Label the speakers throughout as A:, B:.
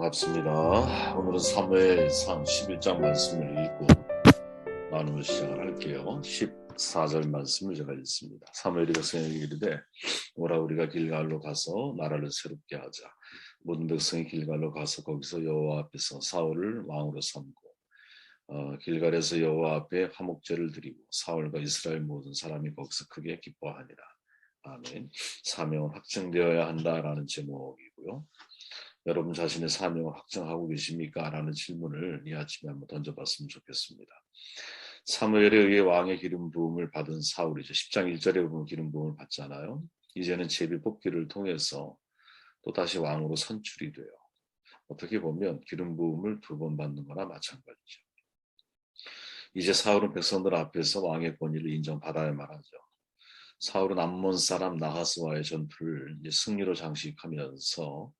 A: 반갑습니다. 오늘은 사무엘상 11장 말씀을 읽고 나누는 시작을 할게요. 14절 말씀을 제가 읽습니다. 사무엘이 백성에게 이르되 오라 우리가 길갈로 가서 나라를 새롭게 하자. 모든 백성이 길갈로 가서 거기서 여호와 앞에서 사울을 왕으로 삼고 길갈에서 여호와 앞에 화목제를 드리고 사울과 이스라엘 모든 사람이 거기서 크게 기뻐하니라. 아멘. 사명은 확증되어야 한다라는 제목이고요. 여러분 자신의 사명을 확정하고 계십니까? 라는 질문을 이 아침에 한번 던져봤으면 좋겠습니다. 사무엘에 의해 왕의 기름 부음을 받은 사울이죠. 10장 1절에 보면 기름 부음을 받잖아요. 이제는 제비 뽑기를 통해서 또다시 왕으로 선출이 돼요. 어떻게 보면 기름 부음을 두 번 받는 거나 마찬가지죠. 이제 사울은 백성들 앞에서 왕의 권위를 인정받아야만 하죠. 사울은 암몬 사람 나하스와의 전투를 승리로 장식하면서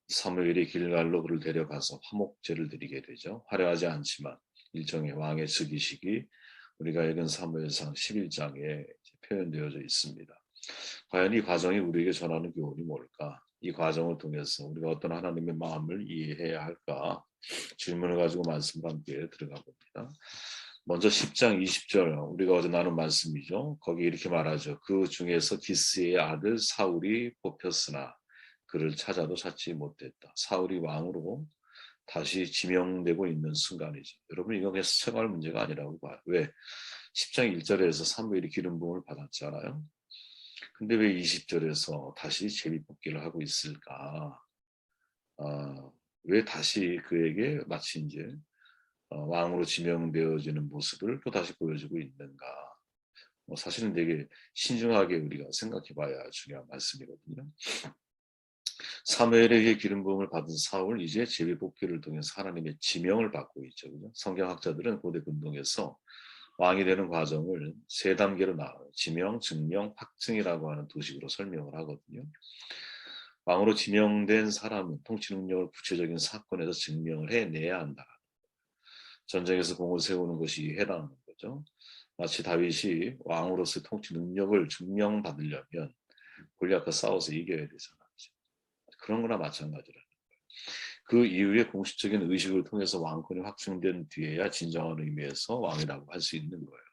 A: 사무엘이 길갈로 그를 데려가서 화목제를 드리게 되죠. 화려하지 않지만 일종의 왕의 즉위식이 우리가 읽은 사무엘상 11장에 표현되어져 있습니다. 과연 이 과정이 우리에게 전하는 교훈이 뭘까? 이 과정을 통해서 우리가 어떤 하나님의 마음을 이해해야 할까? 질문을 가지고 말씀과 함께 들어가 봅니다. 먼저 10장 20절 우리가 어제 나눈 말씀이죠. 거기 이렇게 말하죠. 그 중에서 기스의 아들 사울이 뽑혔으나 그를 찾아도 찾지 못했다. 사울이 왕으로 다시 지명되고 있는 순간이죠. 여러분 이거 그냥 생활 문제가 아니라고 봐요. 왜? 10장 1절에서 사무엘이 기름 부음을 받았잖아요. 근데 왜 20절에서 다시 제비 뽑기를 하고 있을까? 왜 다시 그에게 마치 이제 왕으로 지명되어지는 모습을 또 다시 보여주고 있는가? 사실은 되게 신중하게 우리가 생각해 봐야 중요한 말씀이거든요. 사무엘에게 기름 부음을 받은 사울 이제 제비 뽑기를 통해서 하나님의 지명을 받고 있죠. 그죠? 성경학자들은 고대 근동에서 왕이 되는 과정을 세 단계로 나눠요. 지명, 증명, 확증이라고 하는 두 식으로 설명을 하거든요. 왕으로 지명된 사람은 통치 능력을 구체적인 사건에서 증명을 해내야 한다. 전쟁에서 공을 세우는 것이 해당하는 거죠. 마치 다윗이 왕으로서의 통치 능력을 증명받으려면 골리앗과 싸워서 이겨야 되잖아요. 그런 거나 마찬가지라는 거예요. 그 이후에 공식적인 의식을 통해서 왕권이 확증된 뒤에야 진정한 의미에서 왕이라고 할 수 있는 거예요.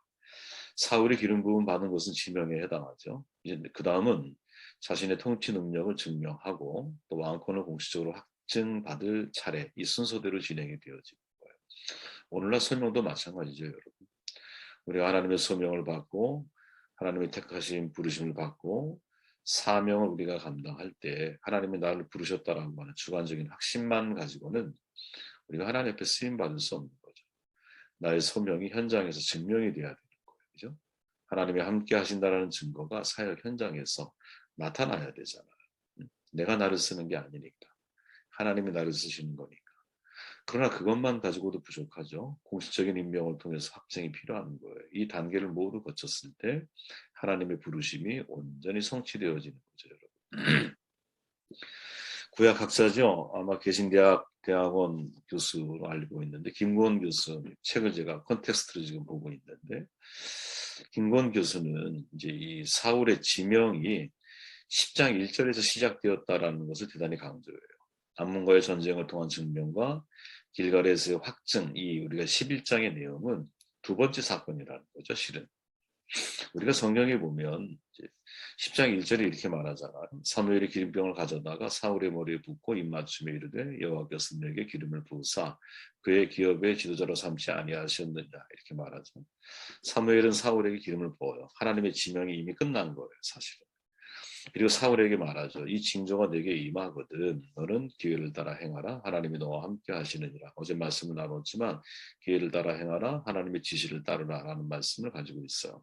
A: 사울이 기름 부음 받은 것은 지명에 해당하죠. 이제 그 다음은 자신의 통치 능력을 증명하고 또 왕권을 공식적으로 확증받을 차례, 이 순서대로 진행이 되어지는 거예요. 오늘날 설명도 마찬가지죠, 여러분. 우리가 하나님의 소명을 받고 하나님의 택하신 부르심을 받고 사명을 우리가 감당할 때 하나님이 나를 부르셨다라고 하는 주관적인 확신만 가지고는 우리가 하나님 앞에 쓰임 받을 수 없는 거죠. 나의 소명이 현장에서 증명이 돼야 되는 거예요. 그죠? 하나님이 함께 하신다라는 증거가 사역 현장에서 나타나야 되잖아요. 내가 나를 쓰는 게 아니니까. 하나님이 나를 쓰시는 거니까. 그러나 그것만 가지고도 부족하죠. 공식적인 임명을 통해서 확증이 필요한 거예요. 이 단계를 모두 거쳤을 때 하나님의 부르심이 온전히 성취되어지는 거죠, 여러분. 구약 학자죠. 아마 계신대학 대학원 교수로 알고 있는데 김건 교수 책을 제가 컨텍스트로 지금 보고 있는데 김건 교수는 이제 이 사울의 지명이 10장 1절에서 시작되었다라는 것을 대단히 강조해요. 암몬과의 전쟁을 통한 증명과 길갈에서의 확증, 이 우리가 11장의 내용은 두 번째 사건이라는 거죠, 실은. 우리가 성경에 보면 10장 1절에 이렇게 말하잖아요. 사무엘이 기름병을 가져다가 사울의 머리에 붓고 입맞춤에 이르되 여호와께서 내게 기름을 부으사 그의 기업의 지도자로 삼지 아니하셨느냐 이렇게 말하죠. 사무엘은 사울에게 기름을 부어요. 하나님의 지명이 이미 끝난 거예요, 사실은. 그리고 사울에게 말하죠. 이 징조가 내게 임하거든. 너는 기회를 따라 행하라. 하나님이 너와 함께 하시느니라. 어제 말씀을 나눴지만 기회를 따라 행하라. 하나님의 지시를 따르라. 라는 말씀을 가지고 있어요.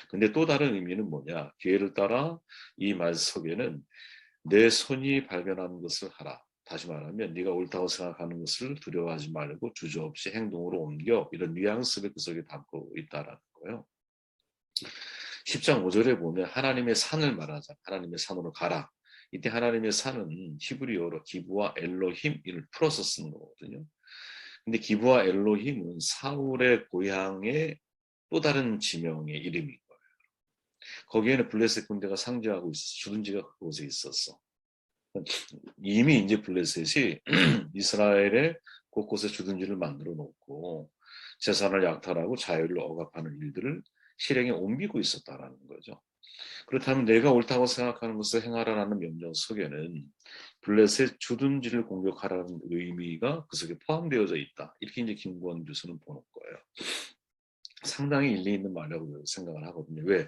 A: 근데 또 다른 의미는 뭐냐. 기회를 따라 이 말 속에는 내 손이 발견하는 것을 하라. 다시 말하면 네가 옳다고 생각하는 것을 두려워하지 말고 주저없이 행동으로 옮겨. 이런 뉘앙스를 그 속에 담고 있다라는 거예요. 10장 5절에 보면 하나님의 산을 말하자. 하나님의 산으로 가라. 이때 하나님의 산은 히브리어로 기브와 엘로힘을 풀어서 쓰는 거거든요. 근데 기브와 엘로힘은 사울의 고향의 또 다른 지명의 이름인 거예요. 거기에는 블레셋 군대가 상주하고 있어서 주둔지가 그곳에 있었어. 이미 이제 블레셋이 이스라엘의 곳곳에 주둔지를 만들어 놓고 재산을 약탈하고 자유를 억압하는 일들을 실행에 옮기고 있었다라는 거죠. 그렇다면 내가 옳다고 생각하는 것을 행하라는 명령 속에는 블레셋 주둔지를 공격하라는 의미가 그 속에 포함되어져 있다. 이렇게 이제 김구원 교수는 보는 거예요. 상당히 일리 있는 말이라고 생각을 하거든요. 왜?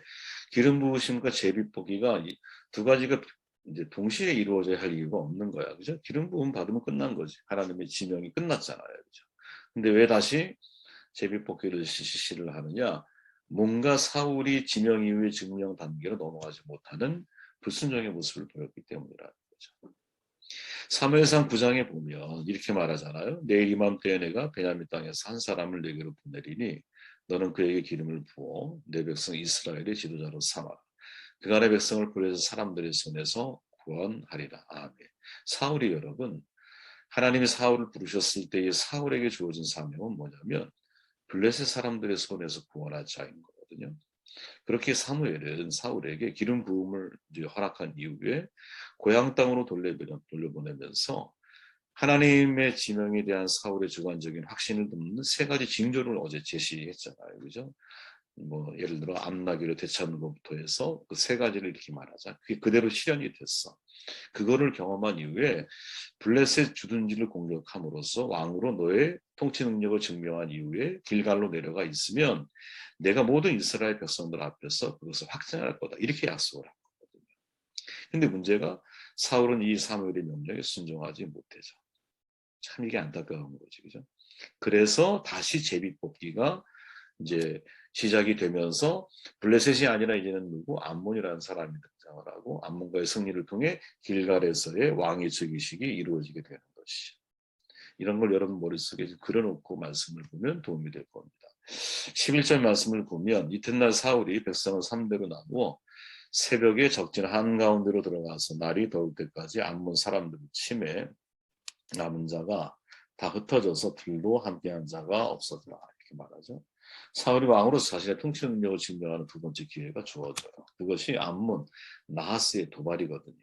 A: 기름 부으심과 제비 뽑기가 두 가지가 이제 동시에 이루어져야 할 이유가 없는 거야. 그죠? 기름 부음 받으면 끝난 거지. 하나님의 지명이 끝났잖아요. 그죠? 근데 왜 다시 제비 뽑기를 실시를 하느냐? 뭔가 사울이 지명 이후의 증명 단계로 넘어가지 못하는 불순종의 모습을 보였기 때문이라는 거죠. 사무엘상 9장에 보면 이렇게 말하잖아요. 내일 이맘때에 내가 베냐민 땅에서 한 사람을 내게로 보내리니 너는 그에게 기름을 부어 내 백성 이스라엘의 지도자로 삼아 그가 내 백성을 블레셋 사람들의 손에서 구원하리라. 아멘. 사울이 여러분 하나님이 사울을 부르셨을 때의 사울에게 주어진 사명은 뭐냐면 블레셋 사람들의 손에서 구원할 자인 거거든요. 그렇게 사무엘은 사울에게 기름 부음을 이제 허락한 이후에 고향 땅으로 돌려보내면서 하나님의 지명에 대한 사울의 주관적인 확신을 돕는 세 가지 징조를 어제 제시했잖아요. 그죠? 뭐 예를 들어 암나귀로 되찾는 것부터 해서 그 세 가지를 이렇게 말하자. 그게 그대로 실현이 됐어. 그거를 경험한 이후에 블레셋 주둔지를 공격함으로써 왕으로 너의 통치 능력을 증명한 이후에 길갈로 내려가 있으면 내가 모든 이스라엘 백성들 앞에서 그것을 확증할 거다. 이렇게 약속을 한 거거든요. 근데 문제가 사울은 이 사무엘의 명령에 순종하지 못해서 참 이게 안타까운 거지, 그죠? 그래서 다시 제비 뽑기가 이제 시작이 되면서 블레셋이 아니라 이제는 누구 암몬이라는 사람이 등장을 하고 암몬과의 승리를 통해 길갈에서의 왕의 즉위식이 이루어지게 되는 것이죠. 이런 걸 여러분 머릿속에 그려놓고 말씀을 보면 도움이 될 겁니다. 11절 말씀을 보면 이튿날 사울이 백성을 3대로 나누어 새벽에 적진 한가운데로 들어가서 날이 더울 때까지 암몬 사람들을 치매 남은 자가 다 흩어져서 들도 함께한 자가 없었더라. 이렇게 말하죠. 사울이 왕으로서 자신의 통치 능력을 증명하는 두 번째 기회가 주어져요. 그것이 암몬, 나하스의 도발이거든요.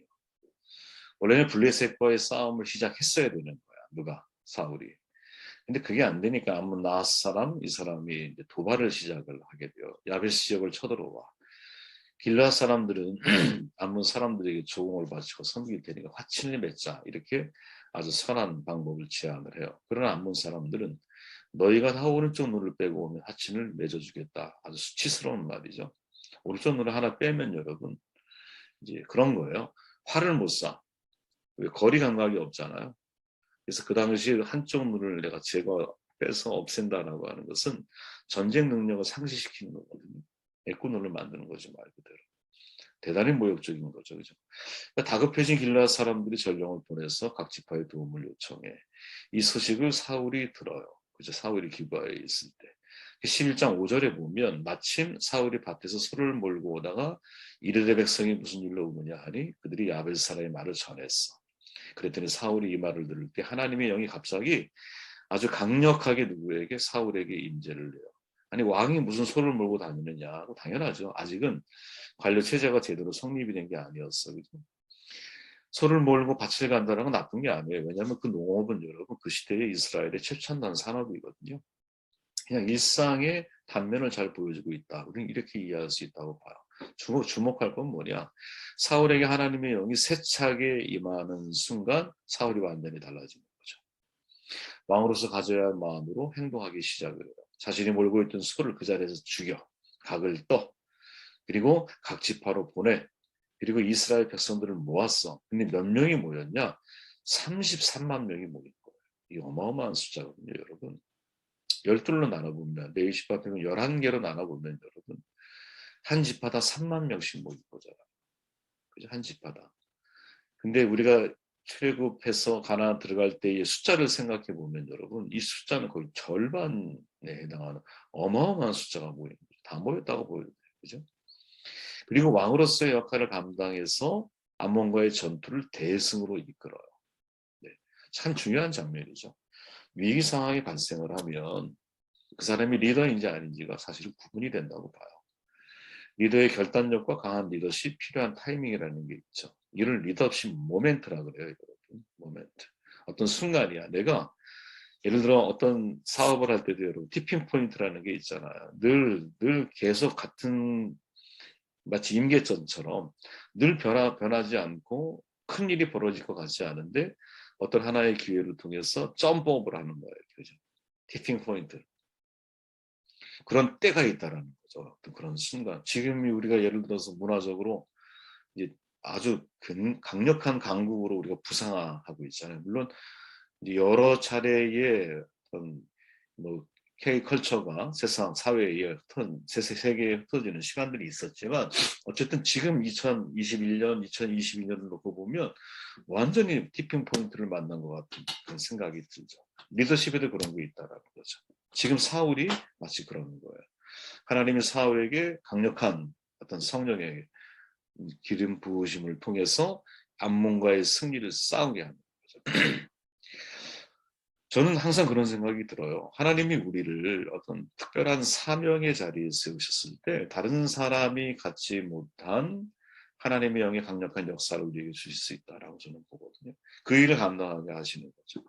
A: 원래는 블레셋과의 싸움을 시작했어야 되는 거야. 누가? 사울이. 근데 그게 안 되니까 암몬 나하스 사람, 이 사람이 이제 도발을 시작을 하게 돼요. 야베스 지역을 쳐들어와. 길라 사람들은 암몬 사람들에게 조공을 바치고 섬길 테니까 화친을 맺자. 이렇게 아주 선한 방법을 제안을 해요. 그러나 암몬 사람들은 너희가 다 오른쪽 눈을 빼고 오면 화친을 맺어주겠다. 아주 수치스러운 말이죠. 오른쪽 눈을 하나 빼면 여러분 이제 그런 거예요. 활을 못 쏴. 왜 거리 감각이 없잖아요. 그래서 그 당시 한쪽 눈을 내가 빼서 없앤다라고 하는 것은 전쟁 능력을 상실시키는 거거든요. 애꾸눈을 만드는 거죠, 말 그대로. 대단히 모욕적인 거죠, 그죠? 그러니까 다급해진 길라 사람들이 전령을 보내서 각 지파의 도움을 요청해. 이 소식을 사울이 들어요. 그죠? 사울이 기부하에 있을 때. 11장 5절에 보면 마침 사울이 밭에서 소를 몰고 오다가 이르되 백성이 무슨 일로 오느냐 하니 그들이 야베스 사람의 말을 전했어. 그랬더니 사울이 이 말을 들을 때 하나님의 영이 갑자기 아주 강력하게 누구에게 사울에게 임재를 내요. 아니 왕이 무슨 소를 몰고 다니느냐? 당연하죠. 아직은 관료 체제가 제대로 성립이 된 게 아니었어. 그죠? 소를 몰고 밭을 간다는 건 나쁜 게 아니에요. 왜냐하면 그 농업은 여러분 그 시대의 이스라엘의 최첨단 산업이거든요. 그냥 일상의 단면을 잘 보여주고 있다. 우리는 이렇게 이해할 수 있다고 봐요. 주목할 건 뭐냐? 사울에게 하나님의 영이 세차게 임하는 순간 사울이 완전히 달라지는 거죠. 왕으로서 가져야 할 마음으로 행동하기 시작을 해요. 자신이 몰고 있던 소를 그 자리에서 죽여 각을 떠 그리고 각 지파로 보내 그리고 이스라엘 백성들을 모았어. 근데 몇 명이 모였냐? 33만 명이 모인 거예요. 이 어마어마한 숫자거든요, 여러분. 12로 나눠보면, 내 20파트는 11개로 나눠보면, 여러분, 한 지파다 3만 명씩 모인 거잖아요. 그죠? 한 지파다. 근데 우리가 출애굽해서 가나안 들어갈 때의 숫자를 생각해 보면 여러분 이 숫자는 거의 절반에 해당하는 어마어마한 숫자가 모인 거죠. 다 모였다고 보여요. 그죠? 그리고 왕으로서의 역할을 감당해서 암몬과의 전투를 대승으로 이끌어요. 네. 참 중요한 장면이죠. 위기 상황이 발생을 하면 그 사람이 리더인지 아닌지가 사실 구분이 된다고 봐요. 리더의 결단력과 강한 리더십이 필요한 타이밍이라는 게 있죠. 이를 리더십 모멘트라 그래요. 여러분. 모멘트. 어떤 순간이야. 내가 예를 들어 어떤 사업을 할 때도 여러분 티핑 포인트라는 게 있잖아요. 늘 계속 같은 마치 임계점처럼 늘 변하지 않고 큰 일이 벌어질 것 같지 않은데 어떤 하나의 기회를 통해서 점프업을 하는 거예요. 그죠? 티핑 포인트. 그런 때가 있다라는 거죠. 어떤 그런 순간. 지금 우리가 예를 들어서 문화적으로 이제 아주 강력한 강국으로 우리가 부상하고 있잖아요. 물론 이제 여러 차례의 어떤 뭐 K컬처가 세상 사회에 세계에 흩어지는 시간들이 있었지만 어쨌든 지금 2021년, 2022년을 놓고 보면 완전히 티핑 포인트를 만난 것 같은 그런 생각이 들죠. 리더십에도 그런 게 있다라는 거죠. 지금 사울이 마치 그런 거예요. 하나님이 사울에게 강력한 어떤 성령의 기름 부으심을 통해서 암몬과의 승리를 싸우게 하는 거죠. 저는 항상 그런 생각이 들어요. 하나님이 우리를 어떤 특별한 사명의 자리에 세우셨을 때 다른 사람이 갖지 못한 하나님의 영의 강력한 역사를 우리에게 주실 수 있다라고 저는 보거든요. 그 일을 감당하게 하시는 거죠.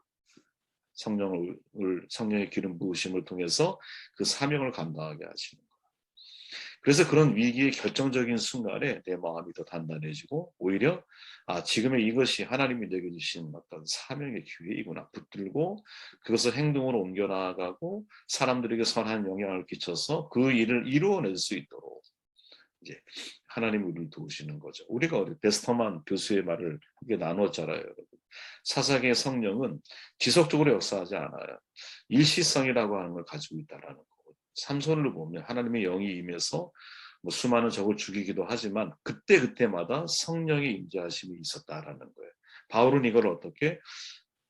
A: 성령의 기름 부으심을 통해서 그 사명을 감당하게 하시는 거예요. 그래서 그런 위기의 결정적인 순간에 내 마음이 더 단단해지고 오히려 지금의 이것이 하나님이 내게 주신 어떤 사명의 기회이구나 붙들고 그것을 행동으로 옮겨나가고 사람들에게 선한 영향을 끼쳐서 그 일을 이루어낼 수 있도록 이제 하나님이 우리를 도우시는 거죠. 우리가 우리 베스터만 교수의 말을 함께 나누었잖아요. 여러분. 사사기의 성령은 지속적으로 역사하지 않아요. 일시성이라고 하는 걸 가지고 있다라는 거. 삼손을 보면 하나님의 영이 임해서 뭐 수많은 적을 죽이기도 하지만 그때마다 성령의 임재하심이 있었다라는 거예요. 바울은 이걸 어떻게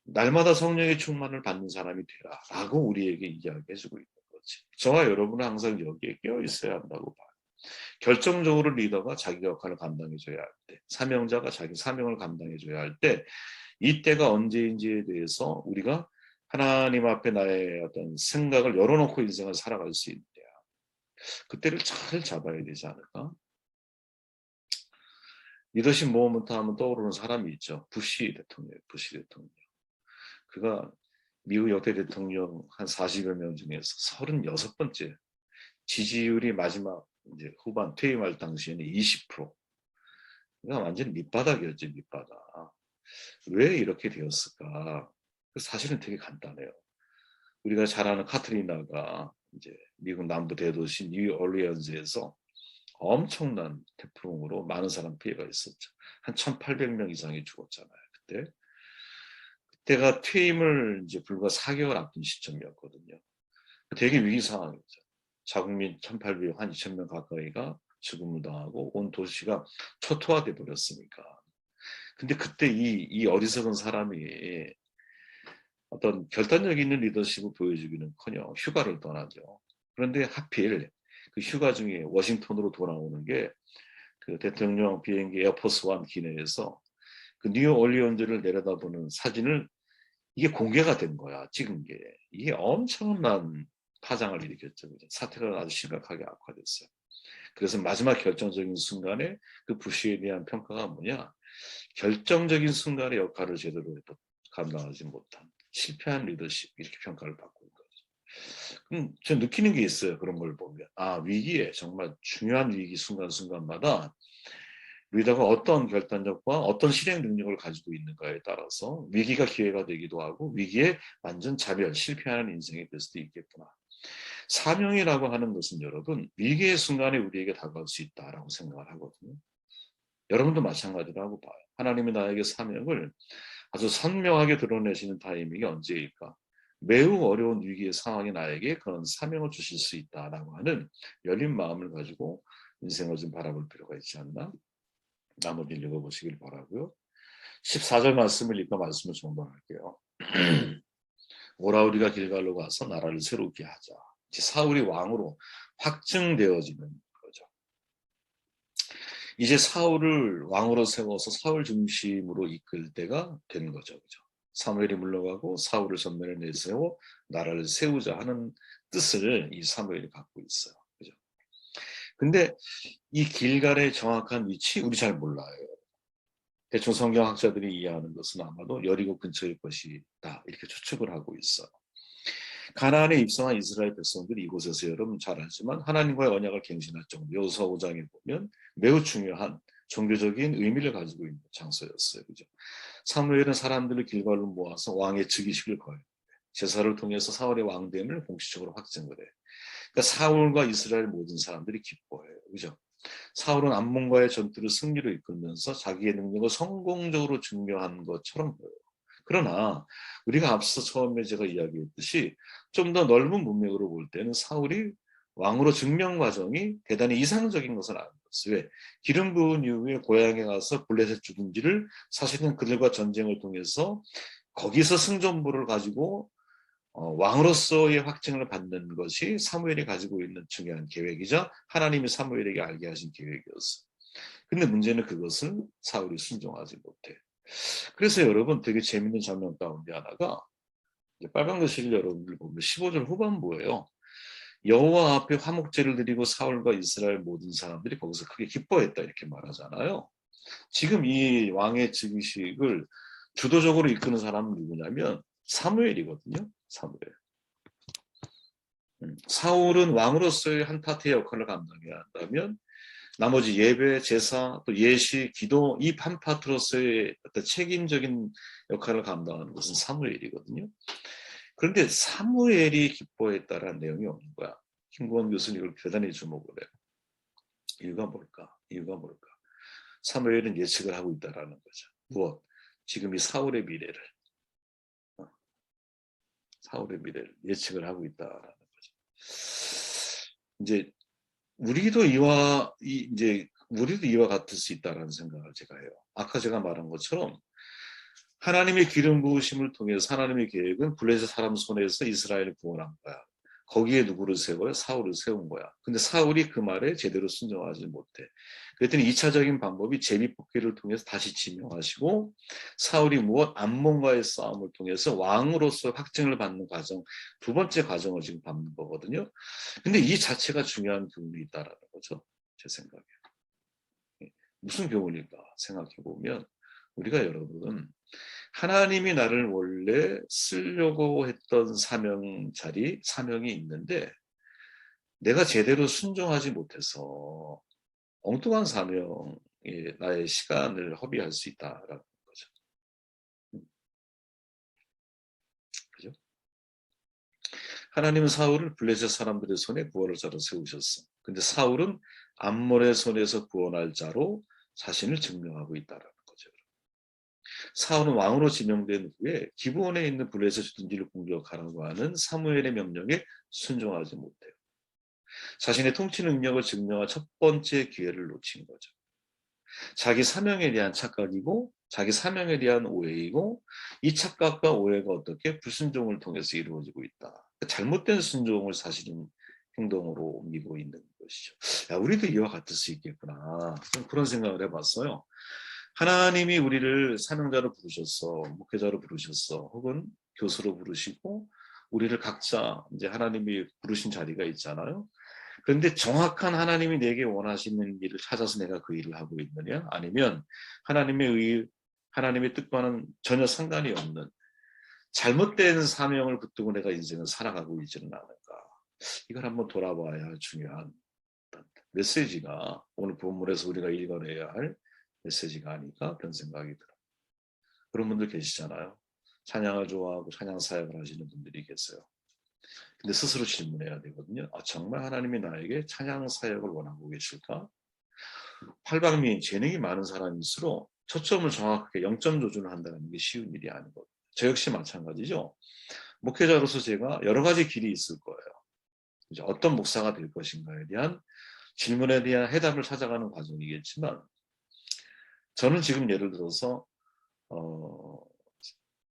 A: 날마다 성령의 충만을 받는 사람이 되라라고 우리에게 이야기해주고 있는 거지. 저와 여러분은 항상 여기에 깨어 있어야 한다고 봐요. 결정적으로 리더가 자기 역할을 감당해줘야 할 때, 사명자가 자기 사명을 감당해줘야 할 때, 이때가 언제인지에 대해서 우리가 하나님 앞에 나의 어떤 생각을 열어놓고 인생을 살아갈 수 있는 데야. 그때를 잘 잡아야 되지 않을까? 리더십 모먼트 하면 떠오르는 사람이 있죠. 부시 대통령. 그가 미국 역대 대통령 한 40여 명 중에서 36번째 지지율이 마지막 이제 후반 퇴임할 당시에는 20%. 그러니까 완전 밑바닥이었지, 밑바닥. 왜 이렇게 되었을까? 사실은 되게 간단해요. 우리가 잘 아는 카트리나가 이제 미국 남부 대도시 뉴올리언즈에서 엄청난 태풍으로 많은 사람 피해가 있었죠. 한 1,800명 이상이 죽었잖아요. 그때가 퇴임을 이제 불과 4개월 앞둔 시점이었거든요. 되게 위기 상황이었죠. 자국민 1,800명, 한 2,000명 가까이가 죽음을 당하고 온 도시가 초토화돼 버렸으니까. 근데 그때 이 어리석은 사람이 어떤 결단력 있는 리더십을 보여주기는커녕 휴가를 떠나죠. 그런데 하필 그 휴가 중에 워싱턴으로 돌아오는 게 그 대통령 비행기 에어포스 원 기내에서 그 뉴올리언즈를 내려다보는 사진을 이게 공개가 된 거야. 찍은 게. 이게 엄청난 파장을 일으켰죠. 사태가 아주 심각하게 악화됐어요. 그래서 마지막 결정적인 순간에 그 부시에 대한 평가가 뭐냐? 결정적인 순간의 역할을 제대로 감당하지 못한 실패한 리더십 이렇게 평가를 받고 있는 거죠. 저 느끼는 게 있어요. 그런 걸 보면 위기에 정말 중요한 위기 순간마다 리더가 어떤 결단력과 어떤 실행 능력을 가지고 있는가에 따라서 위기가 기회가 되기도 하고 위기에 완전 자멸, 실패하는 인생이 될 수도 있겠구나. 사명이라고 하는 것은 여러분 위기의 순간에 우리에게 다가올 수 있다라고 생각을 하거든요. 여러분도 마찬가지라고 봐요. 하나님이 나에게 사명을 아주 선명하게 드러내시는 타이밍이 언제일까? 매우 어려운 위기의 상황이 나에게 그런 사명을 주실 수 있다라고 하는 열린 마음을 가지고 인생을 좀 바라볼 필요가 있지 않나? 나머지 읽어보시길 바라고요. 14절 말씀을 읽고 말씀을 정돈할게요. 오라 우리가 길갈로 가서 나라를 새롭게 하자. 사울이 왕으로 확증되어지는 거죠. 이제 사울을 왕으로 세워서 사울 중심으로 이끌 때가 된 거죠. 그죠? 사무엘이 물러가고 사울을 전면에 내세워 나라를 세우자 하는 뜻을 이 사무엘이 갖고 있어요. 그죠? 근데 이 길갈의 정확한 위치 우리 잘 몰라요. 대충 성경학자들이 이해하는 것은 아마도 여리고 근처일 것이다 이렇게 추측을 하고 있어요. 가나안에 입성한 이스라엘 백성들이 이곳에서 여러분 잘 알지만 하나님과의 언약을 갱신할 정도 여호수아 5장에 보면 매우 중요한 종교적인 의미를 가지고 있는 장소였어요. 그죠? 사무엘은 사람들을 길갈로 모아서 왕의 즉위식을 거해요. 제사를 통해서 사울의 왕됨을 공식적으로 확증을 해. 그러니까 사울과 이스라엘 모든 사람들이 기뻐해요. 그죠? 사울은 암몬과의 전투를 승리로 이끌면서 자기의 능력을 성공적으로 증명한 것처럼 보여요. 그러나 우리가 앞서 처음에 제가 이야기했듯이 좀 더 넓은 문맥으로 볼 때는 사울이 왕으로 증명 과정이 대단히 이상적인 것은 아니었어요. 왜? 기름 부은 이후에 고향에 가서 블레셋 죽은지를 사실은 그들과 전쟁을 통해서 거기서 승전보를 가지고 왕으로서의 확증을 받는 것이 사무엘이 가지고 있는 중요한 계획이자 하나님이 사무엘에게 알게 하신 계획이었어요. 근데 문제는 그것을 사울이 순종하지 못해. 그래서 여러분 되게 재밌는 장면 가운데 하나가 빨간 글씨를 여러분들 보면 15절 후반부예요. 여호와 앞에 화목제를 드리고 사울과 이스라엘 모든 사람들이 거기서 크게 기뻐했다 이렇게 말하잖아요. 지금 이 왕의 즉위식을 주도적으로 이끄는 사람은 누구냐면 사무엘이거든요. 사무엘. 사울은 왕으로서의 한 파트의 역할을 감당해야 한다면 나머지 예배, 제사, 또 예시, 기도 이 한 파트로서의 어떤 책임적인 역할을 감당하는 것은 사무엘이거든요. 그런데 사무엘이 기뻐했다라는 내용이 없는 거야. 김구원 교수는 이걸 대단히 주목을 해요. 이유가 뭘까? 이유가 뭘까? 사무엘은 예측을 하고 있다라는 거죠. 무엇? 지금 이 사울의 미래를 예측을 하고 있다라는 거죠. 이제 우리도 이와 같을 수 있다라는 생각을 제가 해요. 아까 제가 말한 것처럼 하나님의 기름 부으심을 통해서 하나님의 계획은 블레셋 사람 손에서 이스라엘을 구원한 거야. 거기에 누구를 세워요? 사울을 세운 거야. 근데 사울이 그 말에 제대로 순종하지 못해. 그랬더니 2차적인 방법이 제비뽑기를 통해서 다시 지명하시고 사울이 무엇? 암몬과의 싸움을 통해서 왕으로서 확증을 받는 과정, 두 번째 과정을 지금 밟는 거거든요. 근데 이 자체가 중요한 교훈이 있다라는 거죠. 제 생각에. 무슨 교훈일까 생각해 보면 우리가 여러분 하나님이 나를 원래 쓰려고 했던 사명이 있는데 내가 제대로 순종하지 못해서 엉뚱한 사명에 나의 시간을 허비할 수 있다라는 거죠. 그죠? 하나님은 사울을 블레셋 사람들의 손에 구원할 자로 세우셨어. 근데 사울은 암몬의 손에서 구원할 자로 자신을 증명하고 있다라는 거죠. 사울은 왕으로 지명된 후에 기브온에 있는 블레셋 주둔지를 공격하라고 하는 사무엘의 명령에 순종하지 못해요. 자신의 통치 능력을 증명할 첫 번째 기회를 놓친 거죠. 자기 사명에 대한 착각이고 자기 사명에 대한 오해이고 이 착각과 오해가 어떻게 불순종을 통해서 이루어지고 있다. 잘못된 순종을 사실은 행동으로 옮기고 있는 것이죠. 야, 우리도 이와 같을 수 있겠구나. 좀 그런 생각을 해봤어요. 하나님이 우리를 사명자로 부르셨어, 목회자로 부르셨어, 혹은 교수로 부르시고 우리를 각자 이제 하나님이 부르신 자리가 있잖아요. 그런데 정확한 하나님이 내게 원하시는 일을 찾아서 내가 그 일을 하고 있느냐? 아니면 하나님의 뜻과는 전혀 상관이 없는 잘못된 사명을 붙들고 내가 인생을 살아가고 있지는 않을까? 이걸 한번 돌아봐야 할 중요한 메시지가 오늘 본문에서 우리가 읽어내야 할 메시지가 아닐까 그런 생각이 들어요. 그런 분들 계시잖아요. 찬양을 좋아하고 찬양 사역을 하시는 분들이 계세요. 근데 스스로 질문해야 되거든요. 정말 하나님이 나에게 찬양 사역을 원하고 계실까? 팔방미인 재능이 많은 사람일수록 초점을 정확하게 0점 조준을 한다는 게 쉬운 일이 아니거든요. 저 역시 마찬가지죠. 목회자로서 제가 여러 가지 길이 있을 거예요. 이제 어떤 목사가 될 것인가에 대한 질문에 대한 해답을 찾아가는 과정이겠지만 저는 지금 예를 들어서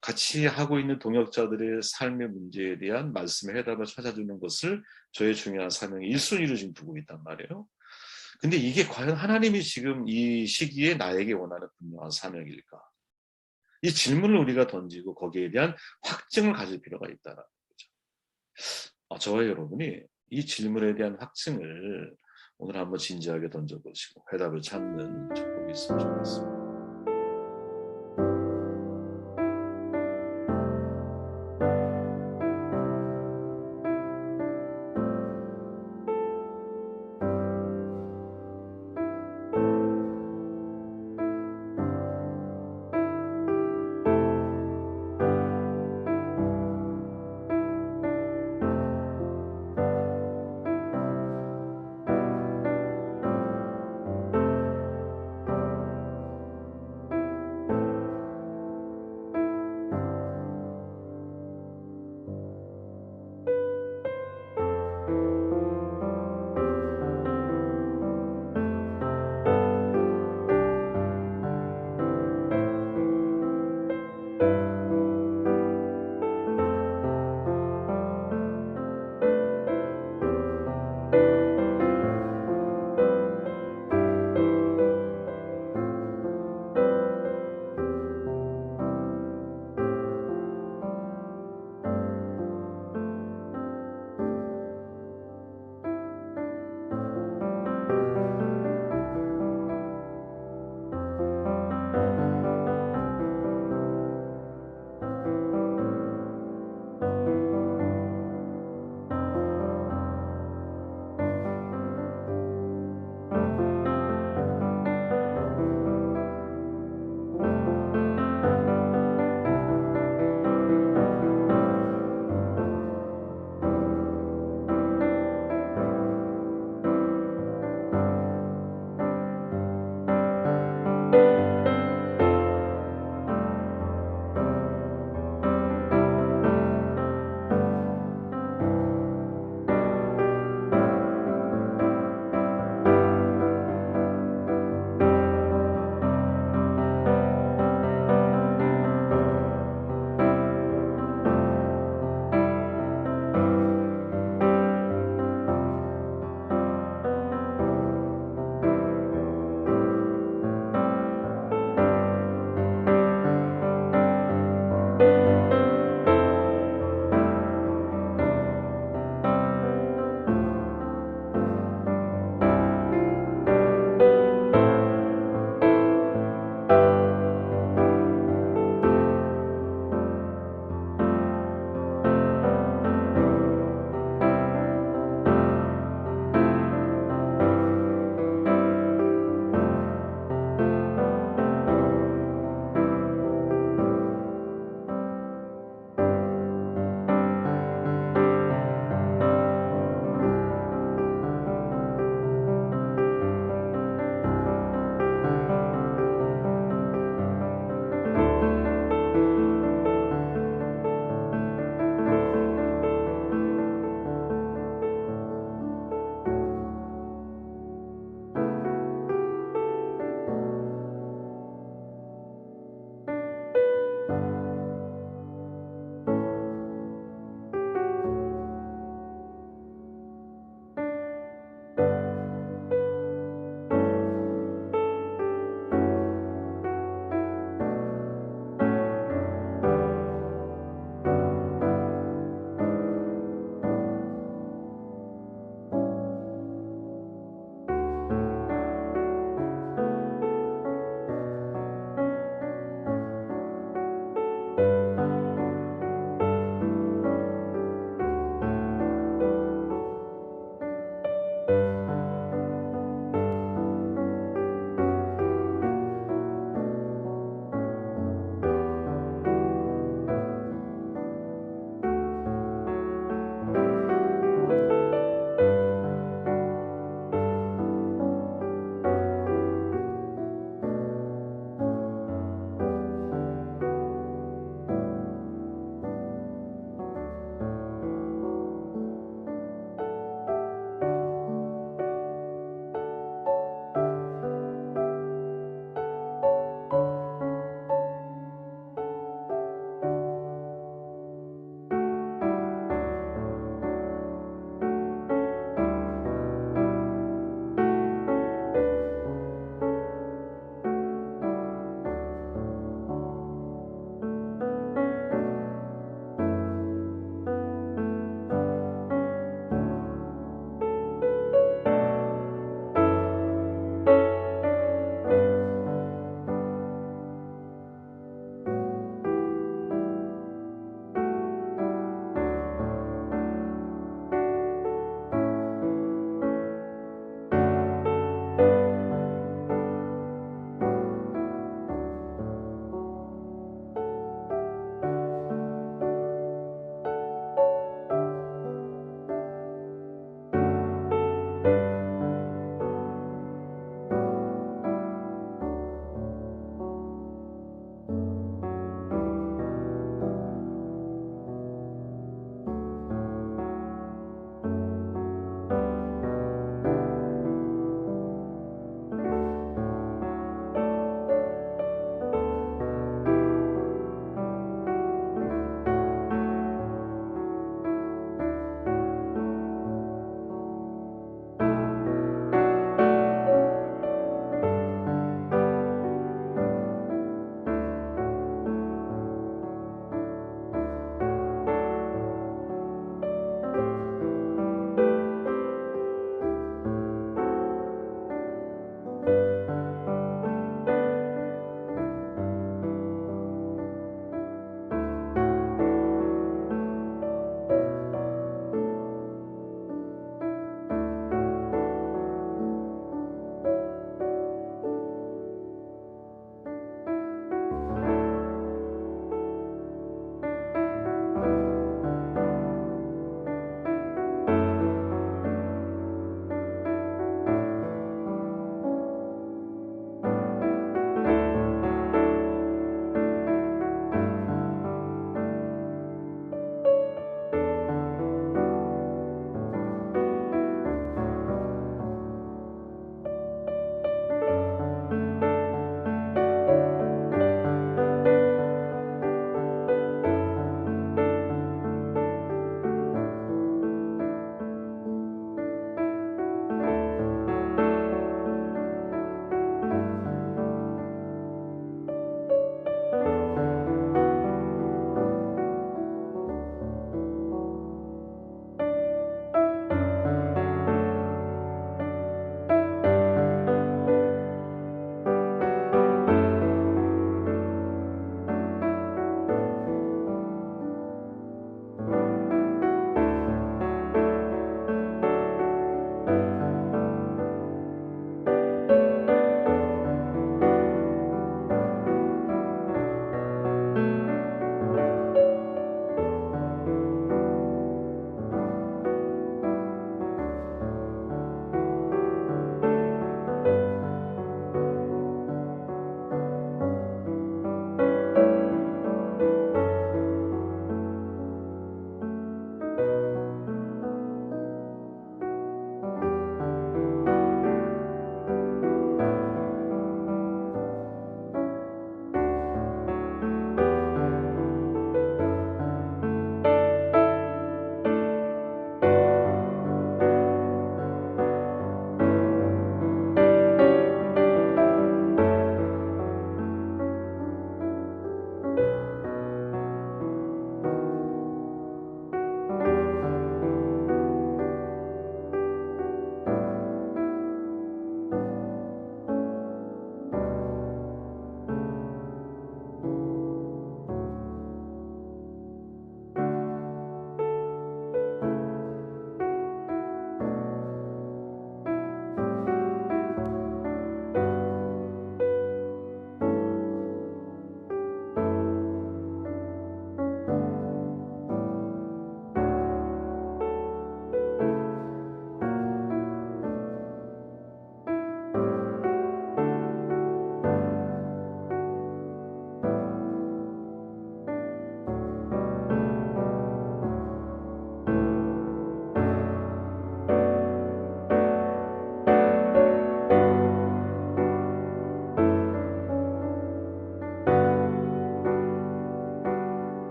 A: 같이 하고 있는 동역자들의 삶의 문제에 대한 말씀의 해답을 찾아주는 것을 저의 중요한 사명의 1순위로 지금 두고 있단 말이에요. 근데 이게 과연 하나님이 지금 이 시기에 나에게 원하는 분명한 사명일까? 이 질문을 우리가 던지고 거기에 대한 확증을 가질 필요가 있다는 거죠. 저와 여러분이 이 질문에 대한 확증을 오늘 한번 진지하게 던져보시고 해답을 찾는 축복이 있으면 좋겠습니다.